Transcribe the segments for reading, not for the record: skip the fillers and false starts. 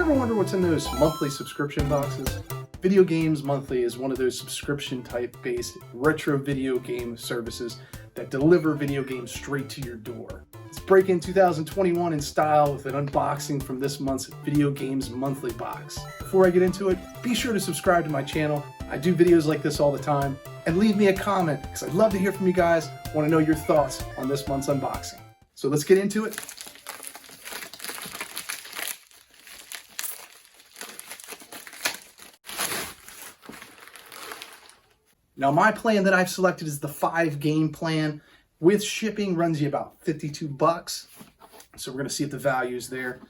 ever wonder what's in those monthly subscription boxes? Video Games Monthly is one of those subscription type based retro video game services that deliver video games straight to your door. Let's break in 2021 in style with an unboxing from this month's Video Games Monthly box. Before I get into it, be sure to subscribe to my channel. I do videos like this all the time. And leave me a comment, because I'd love to hear from you guys. I want to know your thoughts on this month's unboxing. So let's get into it. Now my plan that I've selected is the 5-game plan. With shipping, runs you about 52 bucks. So we're gonna see if the value is there.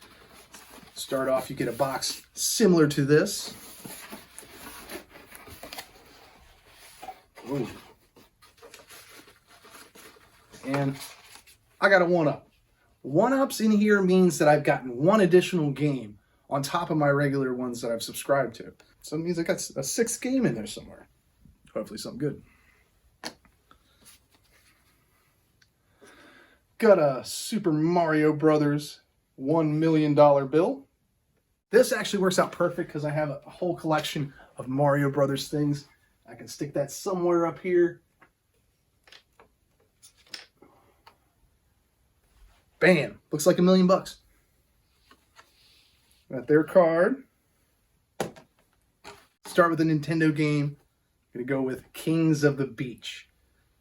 Start off, you get a box similar to this. Ooh. And I got a 1-up. 1-ups in here means that I've gotten one additional game on top of my regular ones that I've subscribed to. So it means I got a 6th game in there somewhere. Hopefully something good. Got a Super Mario Brothers $1 million bill. This actually works out perfect because I have a whole collection of Mario Brothers things. I can stick that somewhere up here. Bam! Looks like $1 million bucks. Got their card. Start with a Nintendo game. Gonna go with Kings of the Beach.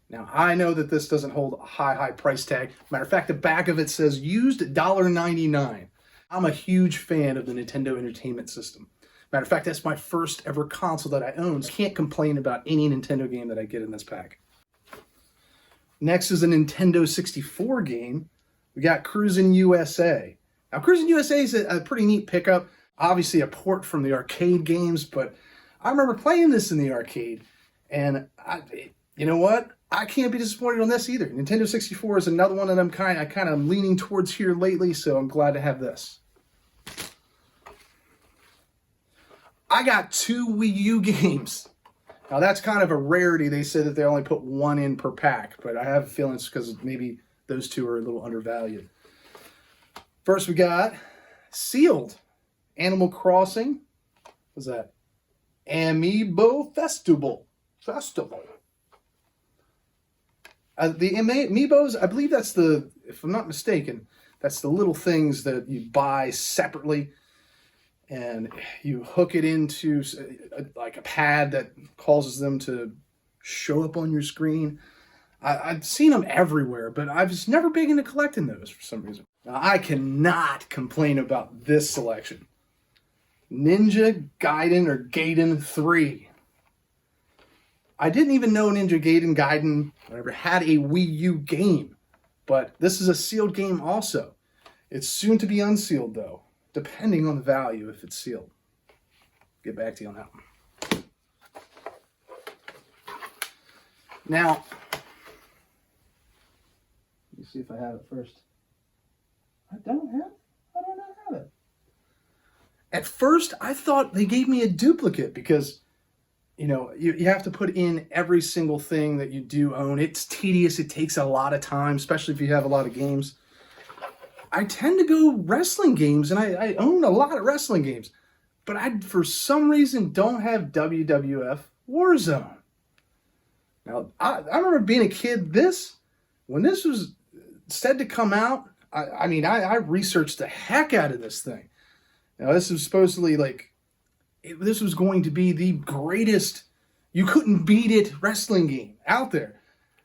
Now, I know that this doesn't hold a high price tag. Matter of fact, the back of it says used $1.99. I'm a huge fan of the Nintendo Entertainment System. Matter of fact, that's my first ever console that I own. Can't complain about any Nintendo game that I get in this pack. Next is a Nintendo 64 game. We got Cruisin' USA. Now, Cruisin' USA is a pretty neat pickup. Obviously a port from the arcade games, but I remember playing this in the arcade, and you know what? I can't be disappointed on this either. Nintendo 64 is another one that I'm kind of leaning towards here lately, so I'm glad to have this. I got 2 Wii U games. Now that's kind of a rarity. They said that they only put 1 in per pack, but I have a feeling it's because maybe those 2 are a little undervalued. First we got Sealed. Animal Crossing. What's that? Amiibo Festival. The Amiibos, I believe that's the, if I'm not mistaken, that's the little things that you buy separately and you hook it into like a pad that causes them to show up on your screen. I've seen them everywhere, but I was never big into collecting those for some reason. Now, I cannot complain about this selection. Ninja Gaiden 3. I didn't even know Ninja Gaiden ever had a Wii U game, but this is a sealed game also. It's soon to be unsealed though, depending on the value if it's sealed. Get back to you on that one. Now, let me see if I have it first. I don't have it. At first, I thought they gave me a duplicate because, you know, you have to put in every single thing that you do own. It's tedious. It takes a lot of time, especially if you have a lot of games. I tend to go wrestling games, and I own a lot of wrestling games. But I, for some reason, don't have WWF Warzone. Now, I remember being a kid, when this was said to come out, I researched the heck out of this thing. Now, this was supposedly this was going to be the greatest, you couldn't beat it wrestling game out there.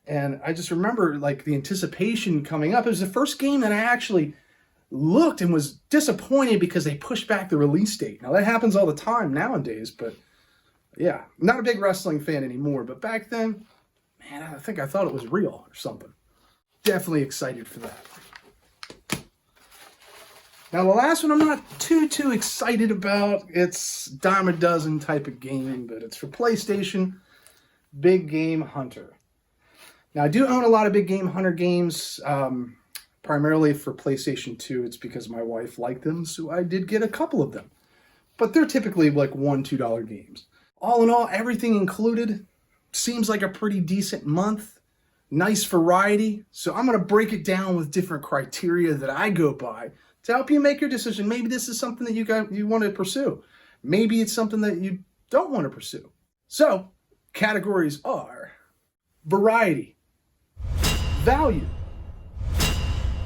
And I just remember the anticipation coming up. It was the first game that I actually looked and was disappointed because they pushed back the release date. Now that happens all the time nowadays, but yeah, I'm not a big wrestling fan anymore. But back then, man, I think I thought it was real or something. Definitely excited for that. Now, the last one I'm not too excited about. It's dime a dozen type of game, but it's for PlayStation, Big Game Hunter. Now, I do own a lot of Big Game Hunter games, primarily for PlayStation 2. It's because my wife liked them, so I did get a couple of them. But they're typically like $1, $2 games. All in all, everything included, seems like a pretty decent month. Nice variety. So I'm going to break it down with different criteria that I go by to help you make your decision. Maybe this is something that you want to pursue. Maybe it's something that you don't want to pursue. So, categories are variety, value,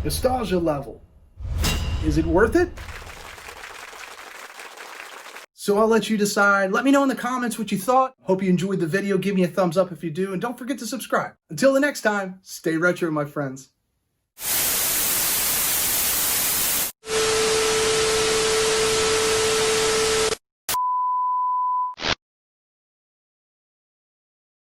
nostalgia level. Is it worth it? So I'll let you decide. Let me know in the comments what you thought. Hope you enjoyed the video. Give me a thumbs up if you do. And don't forget to subscribe. Until the next time, stay retro, my friends.